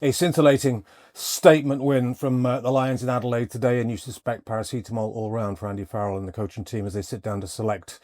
A scintillating statement win from the Lions in Adelaide today, and you suspect paracetamol all round for Andy Farrell and the coaching team as they sit down to select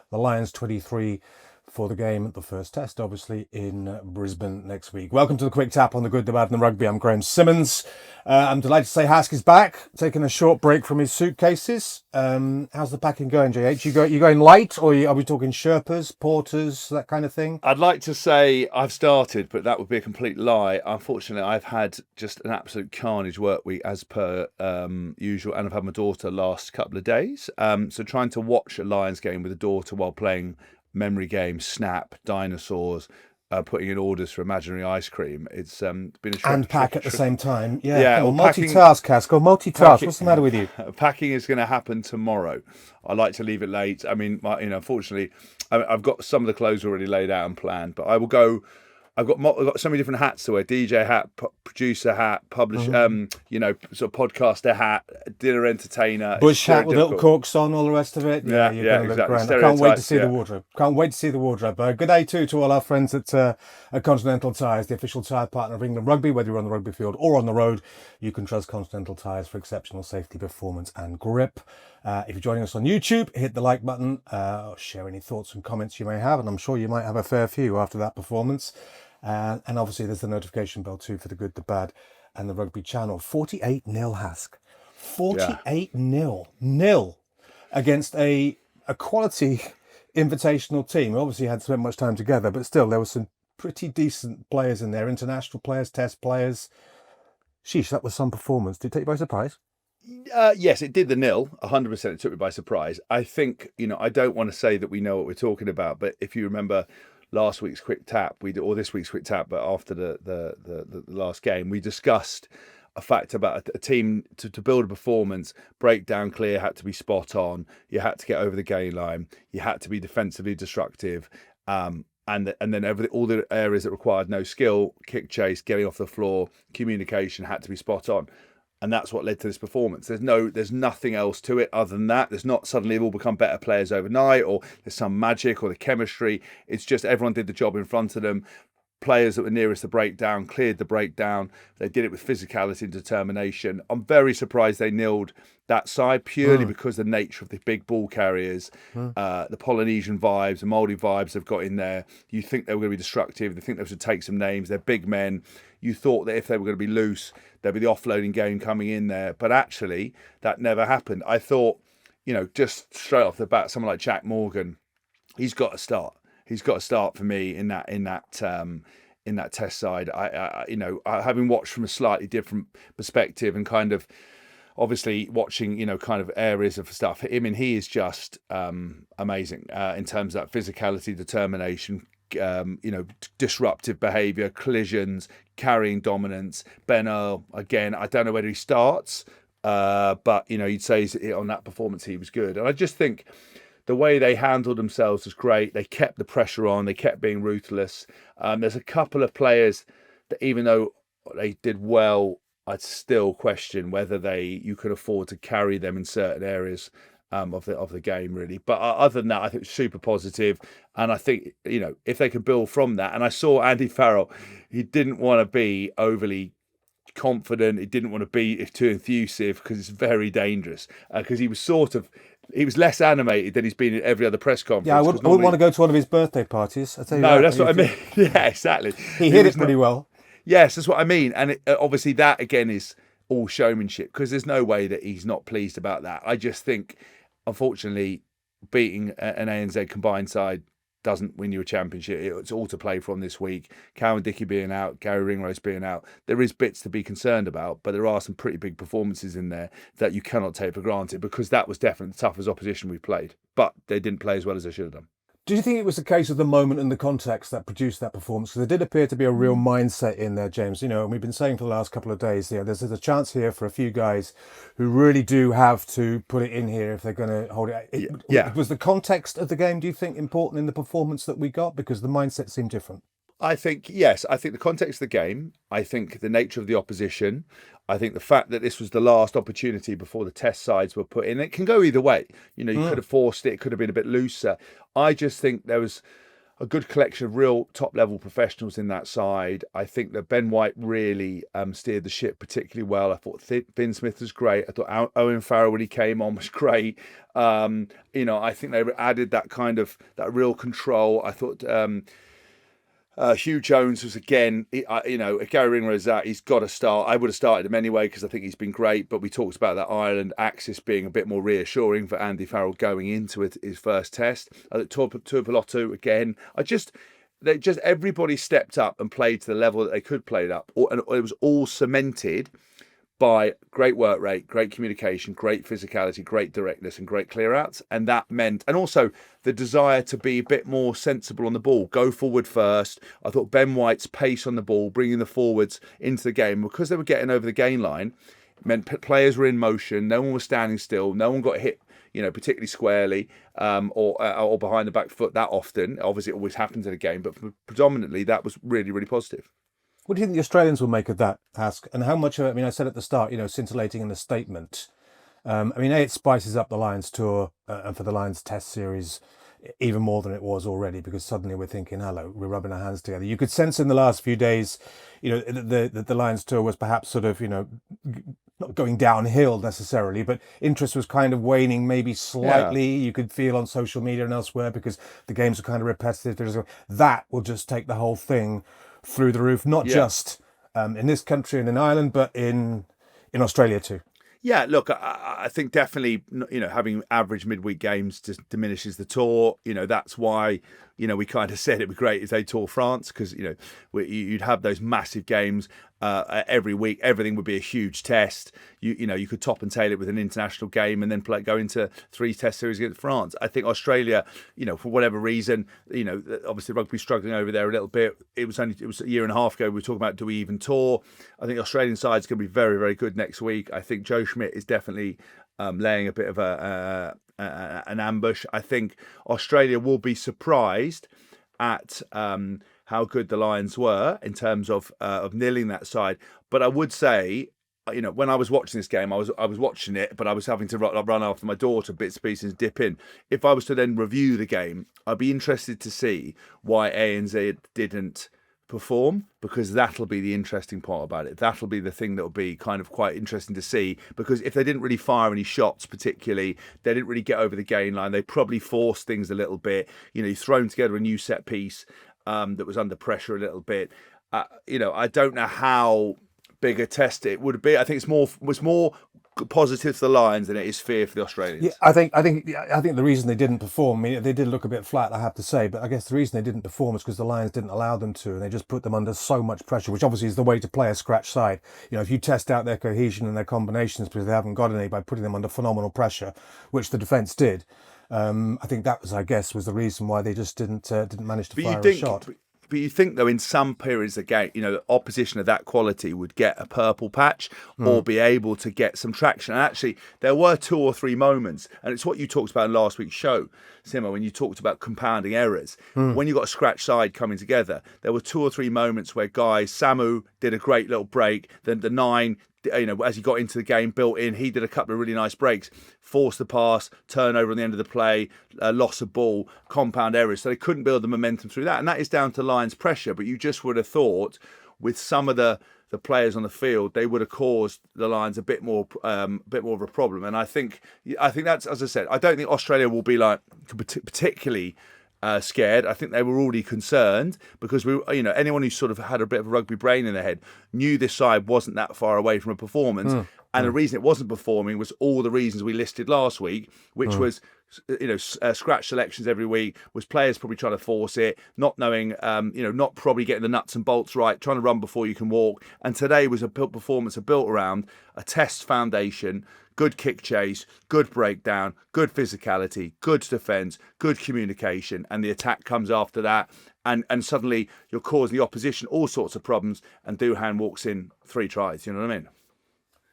the Lions 23 for the game, the first test, obviously, in Brisbane next week. Welcome to the Quick Tap on the Good, the Bad and the Rugby. I'm Graham Simmons. I'm delighted to say Hask is back, taking a short break from his suitcases. How's the packing going, JH? You going light, or are we talking Sherpas, porters, that kind of thing? I'd like to say I've started, but that would be a complete lie. Unfortunately, I've had just an absolute carnage work week as per usual, and I've had my daughter last couple of days. So trying to watch a Lions game with a daughter while playing memory games, Snap, Dinosaurs, putting in orders for imaginary ice cream. It's been a And pack at the same time. Yeah. Yeah, Well, well, packing- multitask, Haskell. Multitask. What's the matter with you? Packing is going to happen tomorrow. I like to leave it late. I mean, unfortunately, I've got some of the clothes already laid out and planned, but I will go. I've got so many different hats to wear: DJ hat, producer hat, publish, sort of podcaster hat, dinner entertainer, Bush hat with little corks on, all the rest of it. Yeah, you're going to look exactly. grand. I can't wait to Stereotypes, see the wardrobe. Can't wait to see the wardrobe. Good day too to all our friends at Continental Tyres, the official tyre partner of England Rugby. Whether you're on the rugby field or on the road, you can trust Continental Tyres for exceptional safety, performance and grip. If you're joining us on YouTube, hit the like button, share any thoughts and comments you may have, and I'm sure you might have a fair few after that performance. And obviously there's the notification bell too for the good, the bad and the rugby channel. 48-0 Hask. 48-0 against a quality invitational team. Obviously hadn't spent much time together, but still there were some pretty decent players in there, international players, test players. Sheesh, that was some performance. Did it take you by surprise? Yes, it did the nil. 100%. It took me by surprise. I think, I don't want to say that we know what we're talking about, but if you remember last week's quick tap, or this week's quick tap, but after the last game, we discussed a fact about a team to build a performance. Breakdown clear had to be spot on. You had to get over the gain line. You had to be defensively destructive. And then all the areas that required no skill, kick chase, getting off the floor, communication had to be spot on. And that's what led to this performance. There's nothing else to it other than that. There's not suddenly they've all become better players overnight, or there's some magic or the chemistry. It's just everyone did the job in front of them. Players that were nearest the breakdown cleared the breakdown. They did it with physicality and determination. I'm very surprised they nilled that side purely because the nature of the big ball carriers, the Polynesian vibes, the Māori vibes they've got in there. You think they were going to be destructive. They think they should take some names. They're big men. You thought that if they were going to be loose, there'd be the offloading game coming in there. But actually, that never happened. I thought, just straight off the bat, someone like Jac Morgan, he's got to start. He's got to start for me in that test side. Having watched from a slightly different perspective and kind of obviously watching, kind of areas of stuff. I mean, he is just amazing in terms of that physicality, determination, disruptive behaviour, collisions, carrying dominance. Ben Earl, again, I don't know whether he starts, but, you'd say on that performance he was good. And I just think the way they handled themselves was great. They kept the pressure on. They kept being ruthless. There's a couple of players that, even though they did well, I'd still question whether you could afford to carry them in certain areas of the game, really. But other than that, I think it's super positive. And I think, if they can build from that. And I saw Andy Farrell, he didn't want to be overly confident. He didn't want to be too effusive because it's very dangerous. Because he was less animated than he's been at every other press conference. Yeah, I wouldn't want to go to one of his birthday parties. I tell you no, that. That's what I mean. Yeah, exactly. He hit it pretty well. Yes, that's what I mean. And obviously that, again, is all showmanship because there's no way that he's not pleased about that. I just think, unfortunately, beating an ANZ combined side doesn't win you a championship. It's all to play from this week. Cowan-Dickie being out, Gary Ringrose being out. There is bits to be concerned about, but there are some pretty big performances in there that you cannot take for granted because that was definitely the toughest opposition we've played. But they didn't play as well as they should have done. Do you think it was the case of the moment and the context that produced that performance? Because there did appear to be a real mindset in there, James. And we've been saying for the last couple of days, there's a chance here for a few guys who really do have to put it in here if they're going to hold it. Was the context of the game, do you think, important in the performance that we got? Because the mindset seemed different. I think, yes. I think the context of the game, I think the nature of the opposition, I think the fact that this was the last opportunity before the test sides were put in. It can go either way. You could have forced it. It could have been a bit looser. I just think there was a good collection of real top-level professionals in that side. I think that Ben White really steered the ship particularly well. I thought Finn Smith was great. I thought Owen Farrell, when he came on, was great. I think they added that real control. I thought Hugh Jones was, again, if Gary Ringrose is out, he's got to start. I would have started him anyway because I think he's been great, but we talked about that Ireland axis being a bit more reassuring for Andy Farrell going into his first test. I think Tuipulotu, again, everybody stepped up and played to the level that they could play it up, and it was all cemented by great work rate, great communication, great physicality, great directness, and great clear-outs. And that meant, and also the desire to be a bit more sensible on the ball, go forward first. I thought Ben White's pace on the ball, bringing the forwards into the game, because they were getting over the gain line, meant players were in motion, no one was standing still, no one got hit, particularly squarely or behind the back foot that often. Obviously, it always happens in a game, but predominantly that was really, really positive. What do you think the Australians will make of that, Hask? And how much of it, I said at the start, scintillating in the statement. It spices up the Lions tour and for the Lions test series even more than it was already, because suddenly we're thinking, hello, we're rubbing our hands together. You could sense in the last few days, the Lions tour was perhaps sort of, not going downhill necessarily, but interest was kind of waning maybe slightly. Yeah. You could feel on social media and elsewhere, because the games are kind of repetitive. That will just take the whole thing through the roof, not just in this country and in Ireland, but in Australia too. Yeah, look, I think definitely, having average midweek games just diminishes the tour. That's why, we kind of said it'd be great if they tour France, because, you'd have those massive games every week. Everything would be a huge test. You could top and tail it with an international game and then go into 3 test series against France. I think Australia, for whatever reason, obviously rugby's struggling over there a little bit. It was a year and a half ago we were talking about, do we even tour? I think the Australian side's going to be very, very good next week. I think Joe Schmidt is definitely laying a bit of an ambush. I think Australia will be surprised at how good the Lions were in terms of nilling that side. But I would say, when I was watching this game, I was watching it, but I was having to run after my daughter, bits and pieces, dip in. If I was to then review the game, I'd be interested to see why ANZ didn't perform, because that'll be the interesting part about it. That'll be the thing that will be kind of quite interesting to see, because if they didn't really fire any shots particularly, they didn't really get over the gain line, they probably forced things a little bit. You've thrown together a new set piece that was under pressure a little bit. I don't know how big a test it would be. I think it was more positive to the Lions than it is fear for the Australians. Yeah, I think the reason they didn't perform, they did look a bit flat, I have to say, but I guess the reason they didn't perform is because the Lions didn't allow them to, and they just put them under so much pressure, which obviously is the way to play a scratch side. If you test out their cohesion and their combinations because they haven't got any by putting them under phenomenal pressure, which the defence did, I think that was the reason why they just didn't manage to fire a shot. But you think, though, in some periods of the game, the opposition of that quality would get a purple patch or be able to get some traction. And actually, there were 2 or 3 moments, and it's what you talked about in last week's show, Simmo, when you talked about compounding errors. When you got a scratch side coming together, there were 2 or 3 moments where Samu did a great little break, then the 9, as he got into the game, built in, he did a couple of really nice breaks, forced the pass, turnover on the end of the play, loss of ball, compound errors. So they couldn't build the momentum through that. And that is down to Lions' pressure. But you just would have thought with some of the players on the field, they would have caused the Lions a bit more of a problem. And I think that's, as I said, I don't think Australia will be like particularly scared. I think they were already concerned, because anyone who sort of had a bit of a rugby brain in their head knew this side wasn't that far away from a performance. And the reason it wasn't performing was all the reasons we listed last week, which was scratch selections every week, was players probably trying to force it, not knowing, not probably getting the nuts and bolts right, trying to run before you can walk. And today was a performance built around a test foundation, good kick chase, good breakdown, good physicality, good defence, good communication, and the attack comes after that. And suddenly you're causing the opposition all sorts of problems, and Doohan walks in 3 tries. You know what I mean?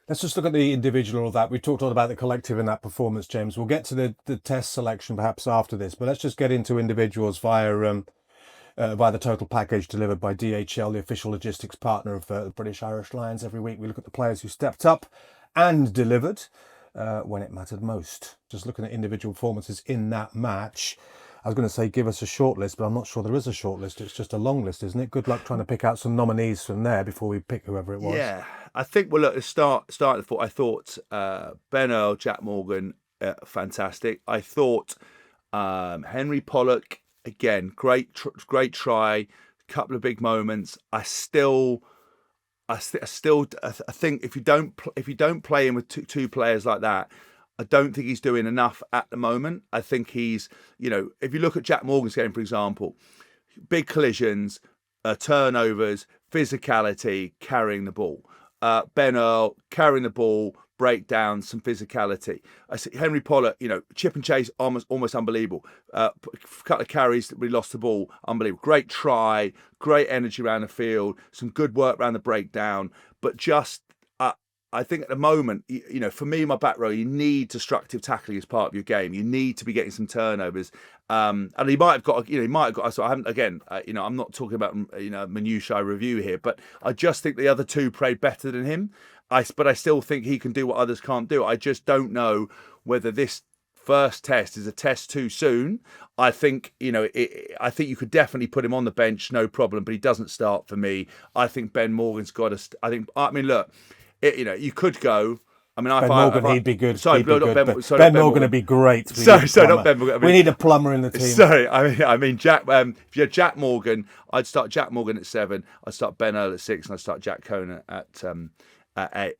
Let's just look at the individual of that. We talked all about the collective in that performance, James. We'll get to the test selection perhaps after this, but let's just get into individuals via the total package delivered by DHL, the official logistics partner of the British Irish Lions. Every week we look at the players who stepped up and delivered when it mattered most. Just looking at individual performances in that match. I was going to say give us a short list, but I'm not sure there is a short list. It's just a long list, isn't it? Good luck trying to pick out some nominees from there before we pick whoever it was. Yeah, I think. Well, look, I thought Ben Earl, Jac Morgan, fantastic. I thought Henry Pollock again, great try, couple of big moments. I think if you don't play him with two players like that, I don't think he's doing enough at the moment. I think he's, if you look at Jac Morgan's game, for example, big collisions, turnovers, physicality, carrying the ball. Ben Earl carrying the ball, breakdown, some physicality. I see Henry Pollock, chip and chase, almost unbelievable. Couple of carries, we lost the ball, unbelievable. Great try, great energy around the field, some good work around the breakdown, but just. I think at the moment, for me, my back row, you need destructive tackling as part of your game. You need to be getting some turnovers. And he might have got, so I haven't, again, I'm not talking about, minutiae review here, but I just think the other two played better than him. But I still think he can do what others can't do. I just don't know whether this first test is a test too soon. I think, I think you could definitely put him on the bench, no problem, but he doesn't start for me. I think Ben Morgan's got to, look, you could go. Ben Morgan, he'd be good. Sorry, Ben Morgan would be great. Not Ben Morgan. We need a plumber in the team. Sorry, Jac. If you had Jac Morgan, I'd start Jac Morgan at 7. I'd start Ben Earl at 6, and I'd start Jack Conan at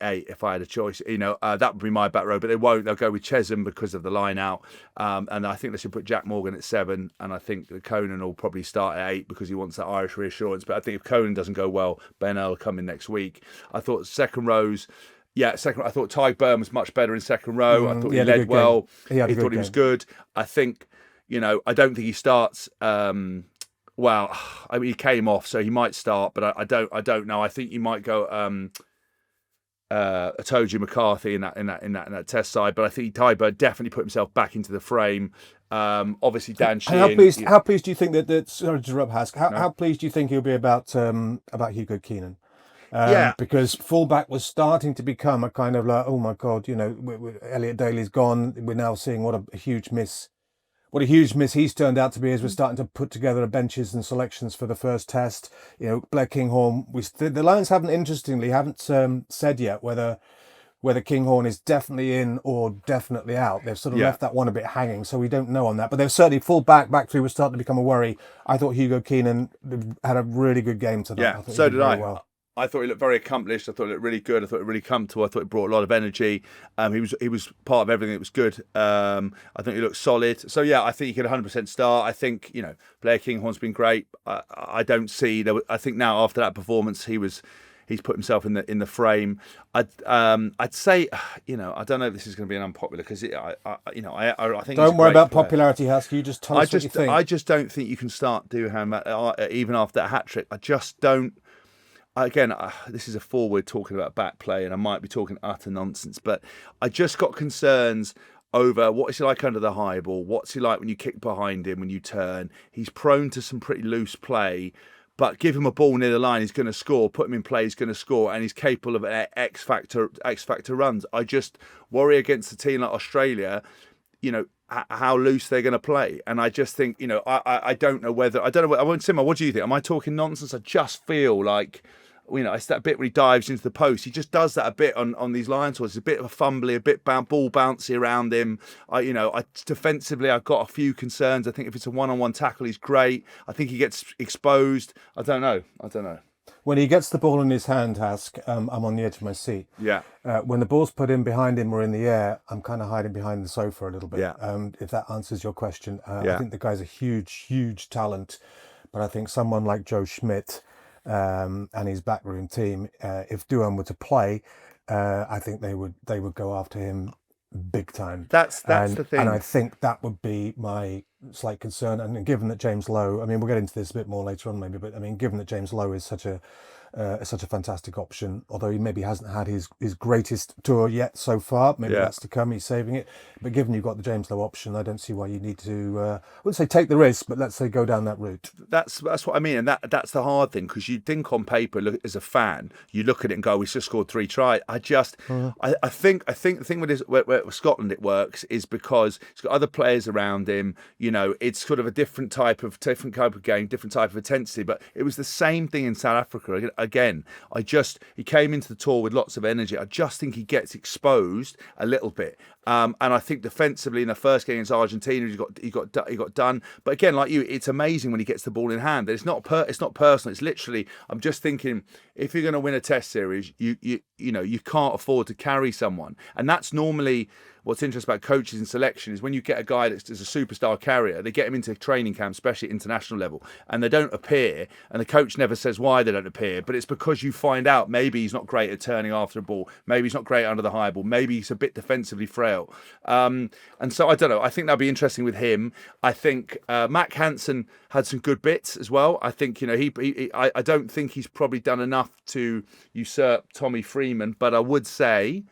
8 if I had a choice. That would be my back row, but they won't. They'll go with Chesham because of the line out, and I think they should put Jac Morgan at 7, and I think Conan will probably start at 8 because he wants that Irish reassurance. But I think if Conan doesn't go well, Ben Earl will come in next week. I thought second rows. I thought Ty Burn was much better in second row. I thought he led well. He thought he was good. I think, I don't think he starts. He came off, so he might start, but I don't know. I think you might go Atoji McCarthy in that test side, but I think Ty Burn definitely put himself back into the frame. Obviously, Dan Sheehan. How pleased do you think that? Sorry to interrupt, Hask. How pleased do you think he'll be about Hugo Keenan? Because fullback was starting to become a kind of like, oh my God, Elliot Daly's gone. We're now seeing what a huge miss he's turned out to be as we're starting to put together benches and selections for the first test. Blair Kinghorn. The Lions haven't said yet whether Kinghorn is definitely in or definitely out. They've sort of left that one a bit hanging, so we don't know on that. But they've certainly back three was starting to become a worry. I thought Hugo Keenan had a really good game tonight. Yeah, so did I. Well. I thought he looked very accomplished. I thought he looked really good. I thought it really comfortable. I thought it brought a lot of energy. He was part of everything that was good. I think he looked solid. So I think he could 100% start. I think Blair Kinghorn's been great. I don't see. I think now after that performance, he's put himself in the frame. I'd say I don't know if this is going to be an unpopular because I think don't worry about popularity, Hask. You just tell us what you think. I just don't think you can start Duhan even after that hat trick. I just don't. Again, this is a forward talking about back play, and I might be talking utter nonsense, but I just got concerns over what is he like under the high ball, what's he like when you kick behind him, when you turn. He's prone to some pretty loose play, but give him a ball near the line, he's going to score. Put him in play, he's going to score, and he's capable of X factor runs. I just worry against a team like Australia, how loose they're going to play. And I just think, I don't know whether, Simmo, what do you think? Am I talking nonsense? I just feel like, it's that bit where he dives into the post. He just does that a bit on these Lions tours. It's a bit of a fumbly, a bit ball bouncy around him. Defensively, I've got a few concerns. I think if it's a one-on-one tackle, he's great. I think he gets exposed. I don't know. When he gets the ball in his hand, Hask, I'm on the edge of my seat. Yeah. When the ball's put in behind him or in the air, I'm kind of hiding behind the sofa a little bit. Yeah. If that answers your question. I think the guy's a huge, huge talent. But I think someone like Joe Schmidt and his backroom team, if Duhan were to play, I think they would go after him big time. That's the thing. And I think that would be my slight concern. And given that James Lowe, we'll get into this a bit more later on maybe, but given that James Lowe is such a is such a fantastic option, although he maybe hasn't had his greatest tour yet so far. Maybe that's to come, he's saving it. But given you've got the James Lowe option, I don't see why you need to, I wouldn't say take the risk, but let's say go down that route. That's what I mean, and that's the hard thing, because you think on paper, look, as a fan, you look at it and go, he's just scored 3 tries. I think the thing with Scotland it works is because he's got other players around him. It's sort of a different type of game, different type of intensity. But it was the same thing in South Africa. Again, he came into the tour with lots of energy. I just think he gets exposed a little bit. And I think defensively in the first game against Argentina, he got done. But again, like you, it's amazing when he gets the ball in hand. It's not personal. It's literally, I'm just thinking, if you're going to win a Test series, you can't afford to carry someone. And that's normally what's interesting about coaches and selection, is when you get a guy that's a superstar carrier, they get him into training camp, especially at international level, and they don't appear, and the coach never says why they don't appear, but it's because you find out maybe he's not great at turning after a ball, maybe he's not great under the high ball, maybe he's a bit defensively frail. And so I don't know, I think that'll be interesting with him. I think Mac Hansen had some good bits as well. I think, I don't think he's probably done enough to usurp Tommy Freeman, but I would say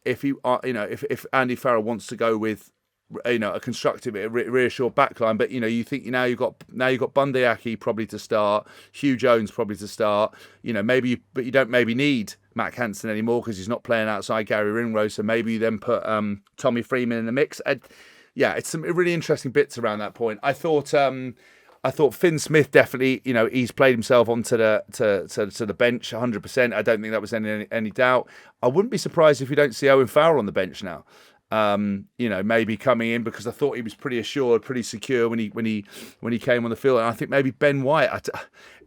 if Andy Farrell wants to go with a constructive, reassured backline, but you think you've got Bundyaki probably to start, Hugh Jones probably to start, but you don't maybe need Mac Hansen anymore because he's not playing outside Gary Ringrose, so maybe you then put Tommy Freeman in the mix. It's some really interesting bits around that point. I thought Finn Smith definitely, he's played himself onto the bench 100%. I don't think that was any doubt. I wouldn't be surprised if we don't see Owen Farrell on the bench now. Maybe coming in, because I thought he was pretty assured, pretty secure when he came on the field. And I think maybe Ben White.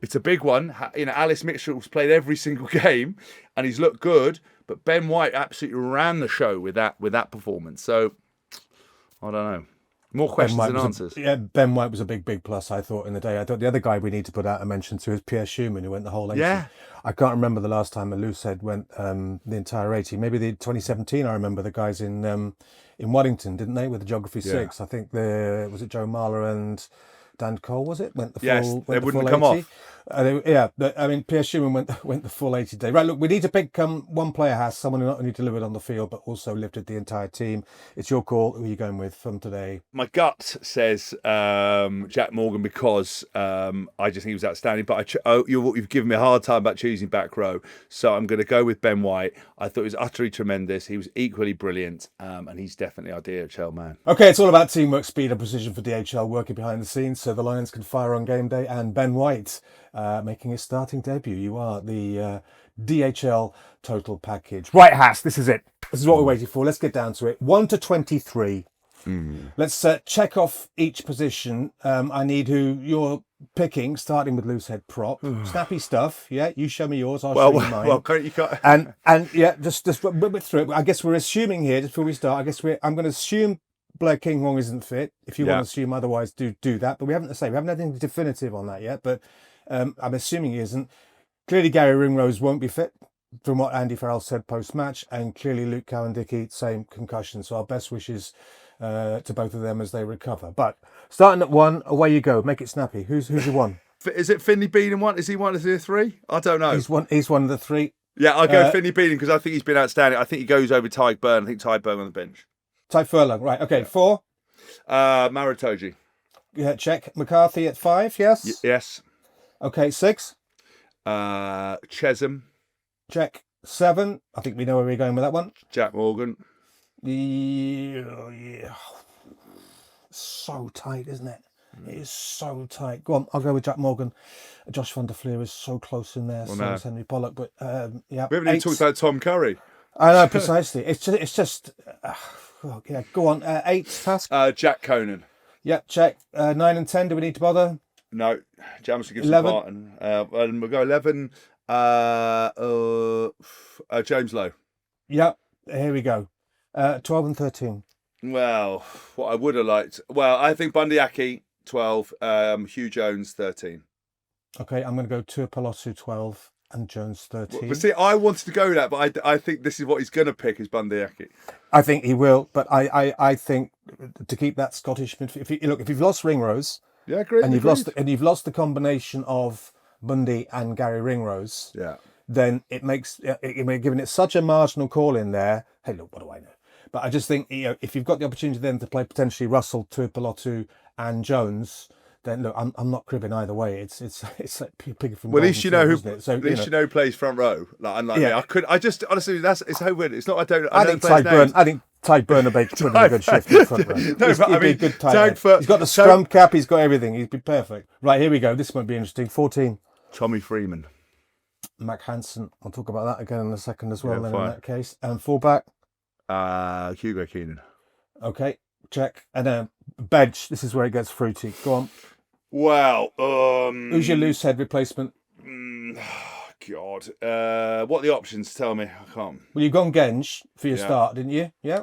It's a big one. Alice Mitchell's played every single game and he's looked good, but Ben White absolutely ran the show with that performance. So I don't know. More questions than answers. Ben White was a big plus, I thought, in the day. I thought the other guy we need to put out a mention to is Pierre Schumann, who went the whole 80. Yeah. I can't remember the last time a loose head went the entire 80. Maybe the 2017, I remember the guys in Waddington, didn't they, with the Geography 6? I think was it Joe Marler and Dan Cole, was it? Went the full, they wouldn't full come 80. off. Pierre Schumann went the full 80 day. Right, look, we need to pick one player, Hask, someone who not only delivered on the field but also lifted the entire team. It's your call. Who are you going with from today? My gut says Jac Morgan, because I just think he was outstanding. But you've given me a hard time about choosing back row, so I'm going to go with Ben White. I thought he was utterly tremendous. He was equally brilliant, and he's definitely our DHL man. Okay, it's all about teamwork, speed and precision for DHL, working behind the scenes so the Lions can fire on game day. And Ben White making his starting debut. You are the DHL total package. Right, Hask, this is it. This is what we're waiting for. Let's get down to it. 1 to 23. Let's check off each position. I need who you're picking, starting with loose head prop. Snappy stuff. Yeah, you show me yours. I'll show you mine. Well, you can't. And yeah, just whip through it. I guess we're assuming here, just before we start, I'm going to assume Blair King Wong isn't fit. If you want to assume otherwise, do that. But we haven't anything definitive on that yet. But I'm assuming he isn't. Clearly, Gary Ringrose won't be fit, from what Andy Farrell said post-match. And clearly, Luke Cowan-Dickie, same concussion. So our best wishes to both of them as they recover. But starting at 1, away you go. Make it snappy. Who's your 1? Is it Finley Bean in 1? Is he one of the 3? I don't know. He's one of the 3. Yeah, I'll go Finley Bean because I think he's been outstanding. I think he goes over Tyke Byrne. I think Tyke Byrne on the bench. Tyke Furlong, right. Okay, 4. Maritoji. Yeah, check. McCarthy at 5, yes? Yes. Okay, 6. Chesham. Check. 7. I think we know where we're going with that one. Jac Morgan. Yeah. So tight, isn't it? It is so tight. Go on, I'll go with Jac Morgan. Josh van der Fleer is so close in there. So is Henry Pollock. But yeah. We haven't even talked about Tom Curry. I know, precisely. It's just yeah. Go on. 8, Hask. Jack Conan. Yeah, check. 9 and 10. Do we need to bother? No. Jamison Gibson 11. Barton. And we'll go 11. James Lowe. Yep. Here we go. 12 and 13. Well, what I would have liked. Well, I think Bundyaki 12. Hugh Jones 13. Okay, I'm going to go Tuipulotu 12 and Jones 13. But see, I wanted to go with that, but I think this is what he's going to pick is Bundyaki. I think he will, but I think to keep that Scottish midfield. If you've lost Ringrose, yeah, great, and you've lost the combination of Bundy and Gary Ringrose, Yeah. then it makes given it such a marginal call in there. Hey, look, what do I know? But I just think if you've got the opportunity then to play potentially Russell, Tuipulotu, and Jones, then look, I'm not cribbing either way. It's like picking from. Well, at least you know who. isn't it? So, at least you know plays front row. Like unlike me, I just honestly it's so weird. It's not I think Ty Burnabake would be a good shift in front row. He'd be a good tight end. He's got the scrum cap. He's got everything. He'd be perfect. Right, here we go. This might be interesting. 14. Tommy Freeman. Mac Hansen. I'll talk about that again in a second as well. Yeah, then fine. in that case, and fullback. Hugo Keenan. Okay, check. And then bench. This is where it gets fruity. Go on. Well, who's your loose head replacement? God, what are the options? Tell me. I can't. Well, you've gone Genge for your start, didn't you? Yeah.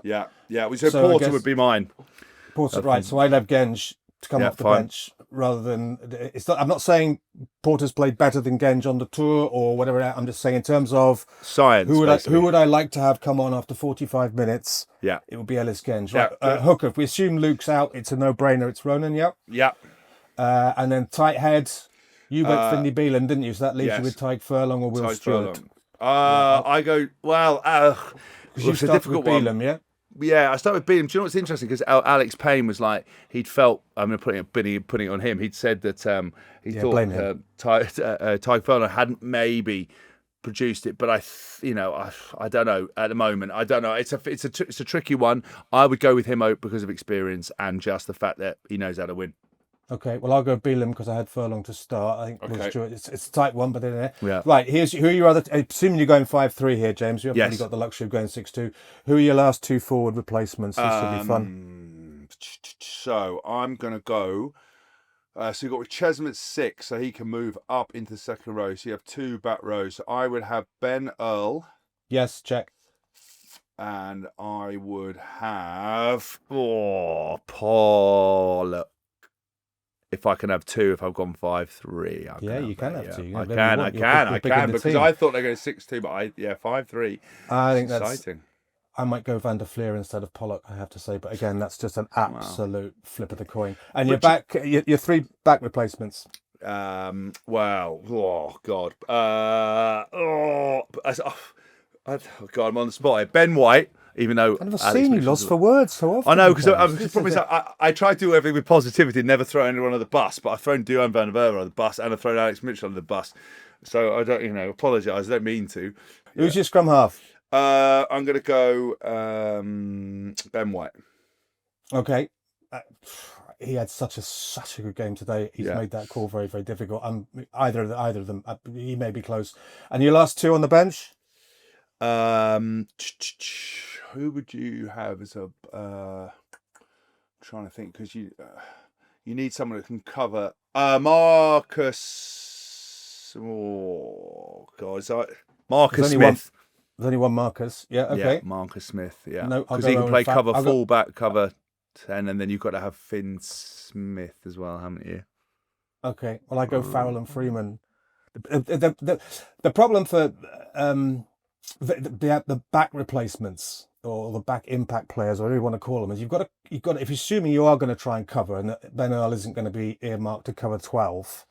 So Porter would be mine. Porter, right? So I'd have Genge to come off the bench rather than. It's not. I'm not saying Porter's played better than Genge on the tour or whatever. I'm just saying in terms of science. Who would I like to have come on after 45 minutes? Yeah, it would be Ellis Genge. Right. Hooker. If we assume Luke's out, it's a no-brainer. It's Ronan. Yeah. Yeah. And then tight head. You went Finley Beelan, didn't you? So that leaves you with Tyke Furlong or Will Stewart. I go, you it's a start difficult with one. Beelan, yeah? Yeah, I start with Beelan. Do you know what's interesting? Because Alex Payne was like, he'd felt, I'm putting it on him, he'd said that he thought Tyke Furlong hadn't maybe produced it, but I don't know at the moment. I don't know. It's a tricky one. I would go with him because of experience and just the fact that he knows how to win. Okay, well, I'll go Beelan because I had Furlong to start. I think it's a tight one, but then right. Who are your other? Assuming you're going 5-3 here, James. You haven't really got the luxury of going 6-2. Who are your last two forward replacements? This should be fun. So I'm gonna go. So you've got with Chesney 6, so he can move up into the second row. So you have two back rows. So I would have Ben Earl. Yes, check. And I would have Paul. If I can have two, if I've gone 5-3, you can have two. I can because I thought they're going 6-2, but 5-3. I think that's exciting. I might go Van der Fleer instead of Pollock, I have to say, but again, that's just an absolute flip of the coin. And your three back replacements. God. I'm on the spot here. Ben White. Even though I've never seen you lost for words so often. I know, because I try to do everything with positivity, never throw anyone under the bus, but I've thrown Duhan van der Merwe under the bus and I've thrown Alex Mitchell under the bus. So I don't, apologise. I don't mean to. Who's your scrum half? I'm going to go Ben White. Okay. He had such a good game today. He's made that call very, very difficult. Either of them, he may be close. And your last two on the bench? Who would you have as a? Trying to think, because you need someone who can cover. Marcus. Oh God, is that Marcus Smith? There's only one Marcus. Yeah. Okay. Yeah, Marcus Smith. Yeah. No, because he can play cover fullback, cover 10, and then you've got to have Finn Smith as well, haven't you? Okay. Well, I go Farrell and Freeman. The problem for the back replacements or the back impact players, or whatever you want to call them, is you've got to if you're assuming you are going to try and cover, and Ben Earl isn't going to be earmarked to cover 12,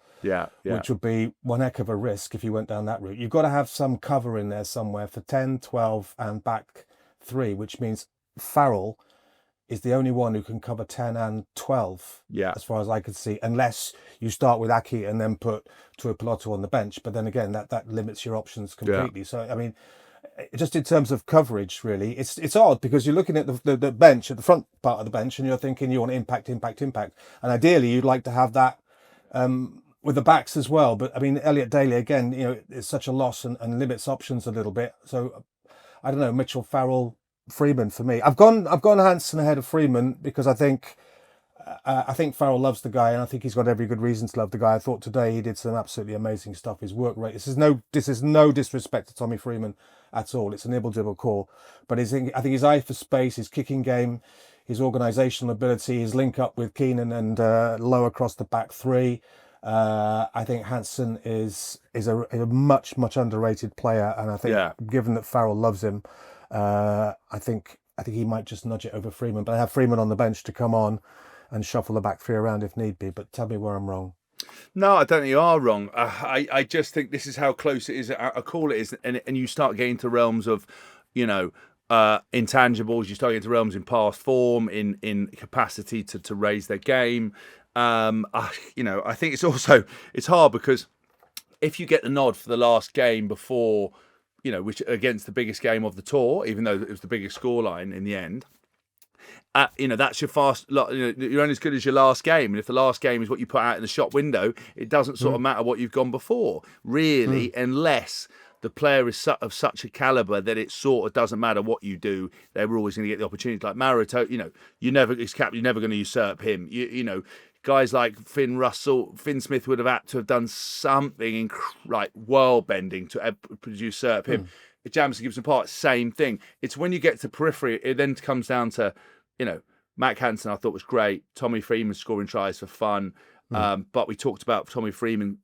which would be one heck of a risk if you went down that route. You've got to have some cover in there somewhere for 10, 12, and back 3, which means Farrell is the only one who can cover 10 and 12, as far as I could see, unless you start with Aki and then put Tuipulotu on the bench. But then again, that limits your options completely. So, I mean, just in terms of coverage, really, it's odd because you're looking at the bench, at the front part of the bench, and you're thinking you want impact. And ideally, you'd like to have that with the backs as well. But, I mean, Elliot Daly, again, is such a loss and limits options a little bit. So, I don't know, Mitchell, Farrell, Freeman for me. I've gone Hansen ahead of Freeman because I think Farrell loves the guy, and I think he's got every good reason to love the guy. I thought today he did some absolutely amazing stuff. His work rate. This is no disrespect to Tommy Freeman at all. It's a nibble-dibble call, but I think his eye for space, his kicking game, his organisational ability, his link up with Keenan and low across the back 3. I think Hansen is a much underrated player, and I think given that Farrell loves him, I think he might just nudge it over Freeman. But I have Freeman on the bench to come on and shuffle the back 3 around if need be. But tell me where I'm wrong. No, I don't think you are wrong. I just think this is how close it is. I call it is, and you start getting to realms of, you know, intangibles. You start getting to realms in past form, in capacity to raise their game. I think it's hard because if you get the nod for the last game before, which against the biggest game of the tour, even though it was the biggest scoreline in the end. That's your fast. You're only as good as your last game, and if the last game is what you put out in the shop window, it doesn't sort of matter what you've gone before, really, unless the player is of such a caliber that it sort of doesn't matter what you do. They're always going to get the opportunity. Like Marito, you're never going to usurp him. Guys like Finn Smith would have had to have done something like world bending to usurp him. Jamison Gibson Park, same thing. It's when you get to periphery, it then comes down to, Matt Hansen I thought was great. Tommy Freeman scoring tries for fun. But we talked about Tommy Freeman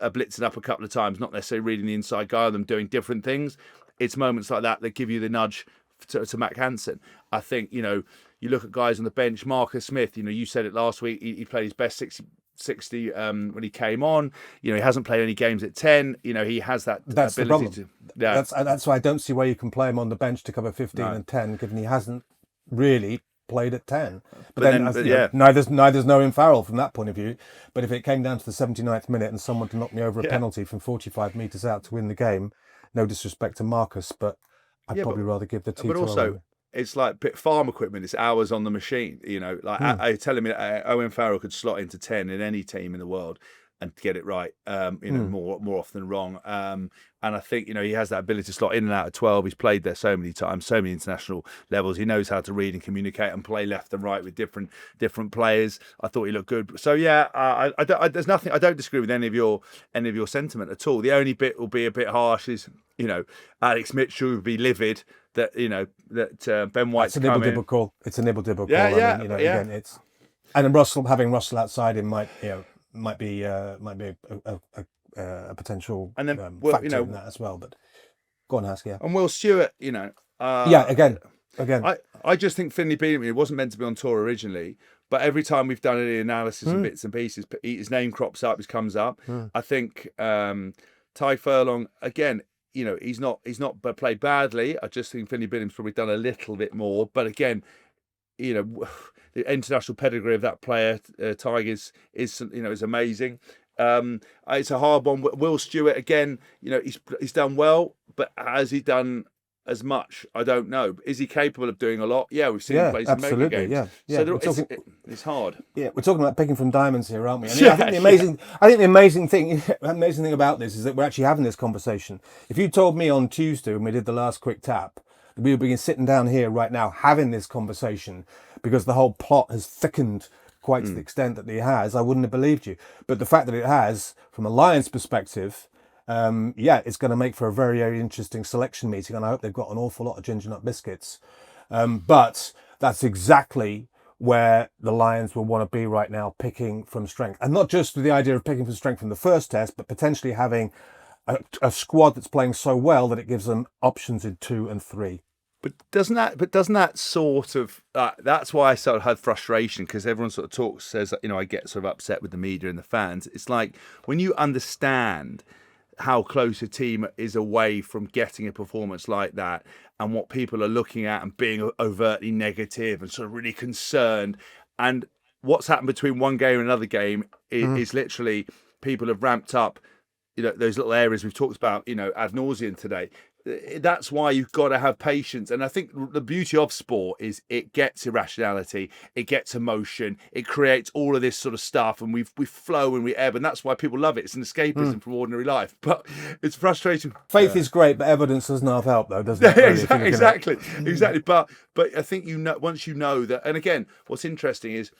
blitzing up a couple of times, not necessarily reading the inside guy, them doing different things. It's moments like that give you the nudge to Matt Hansen. I think, you look at guys on the bench, Marcus Smith, you said it last week, he played his best 60 when he came on. He hasn't played any games at 10. He has that's ability to. Yeah. That's why I don't see why you can play him on the bench to cover 15 and 10, given he hasn't really played at 10. Neither's Noam Farrell from that point of view. But if it came down to the 79th minute and someone to knock me over a penalty from 45 metres out to win the game, no disrespect to Marcus, but I'd probably rather give the T to Owen. It's like farm equipment. It's hours on the machine. I telling me that Owen Farrell could slot into 10 in any team in the world and get it right. More often than wrong. And I think he has that ability to slot in and out of 12. He's played there so many times, so many international levels. He knows how to read and communicate and play left and right with different players. I thought he looked good. So yeah, there's nothing. I don't disagree with any of your sentiment at all. The only bit will be a bit harsh is Alex Mitchell would be livid that Ben White's coming. It's a nibble-dibble call. It's a nibble-dibble call. Again, it's and having Russell outside him might be a potential factor in that as well. But go on, Hask. Yeah. And Will Stewart, again. I just think Finley Beattie, it wasn't meant to be on tour originally, but every time we've done any analysis of bits and pieces, his name crops up, comes up. I think Ty Furlong, again, he's not played badly. I just think Finley Billings probably done a little bit more. But again, the international pedigree of that player, Tigers, is amazing. It's a hard one. Will Stewart, again, he's done well, but has he done as much? I don't know. Is he capable of doing a lot? Yeah, we've seen him play some mega games. Yeah. So it's hard. Yeah, we're talking about picking from diamonds here, aren't we? I think the amazing thing about this is that we're actually having this conversation. If you told me on Tuesday when we did the last quick tap that we would be sitting down here right now having this conversation because the whole plot has thickened quite to the extent that it has, I wouldn't have believed you. But the fact that it has, from a Lions perspective, it's going to make for a very, very interesting selection meeting, and I hope they've got an awful lot of ginger nut biscuits. But that's exactly where the Lions will want to be right now, picking from strength. And not just the idea of picking from strength from the first test, but potentially having a squad that's playing so well that it gives them options in 2 and 3. But doesn't that sort of that's why I sort of had frustration, because everyone sort of says I get sort of upset with the media and the fans. It's like when you understand how close a team is away from getting a performance like that, and what people are looking at and being overtly negative and sort of really concerned, and what's happened between one game and another game is literally people have ramped up those little areas we've talked about ad nauseum today. That's why you've got to have patience. And I think the beauty of sport is it gets irrationality, it gets emotion, it creates all of this sort of stuff, and we flow and we ebb, and that's why people love it. It's an escapism from ordinary life, but it's frustrating. Faith is great, but evidence doesn't half help, though, doesn't it? Really, exactly. But I think once you know that, and again, what's interesting is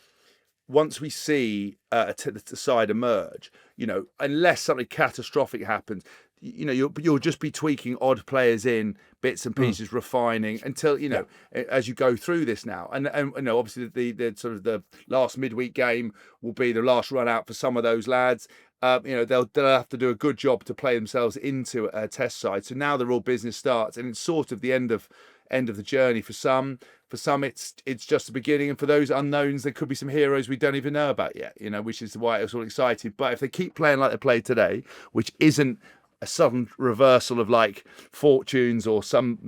once we see the side emerge, unless something catastrophic happens, you'll just be tweaking odd players in bits and pieces, refining until as you go through this now. And obviously the sort of the last midweek game will be the last run out for some of those lads. they'll have to do a good job to play themselves into a test side. So now the real business starts, and it's sort of the end of the journey for some. For some, it's just the beginning, and for those unknowns, there could be some heroes we don't even know about yet. Which is why I was all excited. But if they keep playing like they played today, which isn't a sudden reversal of like fortunes or some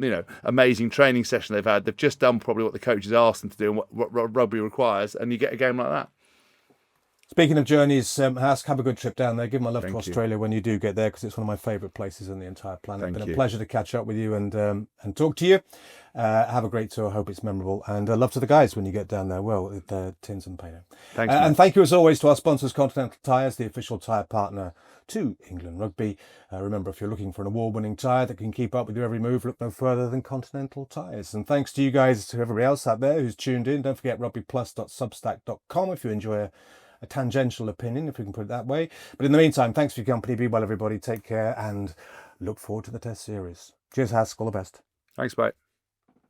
amazing training session they've had, they've just done probably what the coaches asked them to do and what rugby requires, and you get a game like that. Speaking of journeys, Hask, have a good trip down there. Give my love to Australia when you do get there, because it's one of my favourite places on the entire planet. It's been a pleasure to catch up with you and talk to you. Have a great tour. I hope it's memorable. And love to the guys when you get down there. Well, with Tins and Payno. Thanks, and thank you as always to our sponsors, Continental Tyres, the official tyre partner to England Rugby. Remember, if you're looking for an award-winning tyre that can keep up with your every move, look no further than Continental Tyres. And thanks to you guys, to everybody else out there who's tuned in. Don't forget rugbyplus.substack.com if you enjoy a tangential opinion, if we can put it that way. But in the meantime, thanks for your company. Be well, everybody. Take care and look forward to the test series. Cheers, Hask. All the best. Thanks, mate.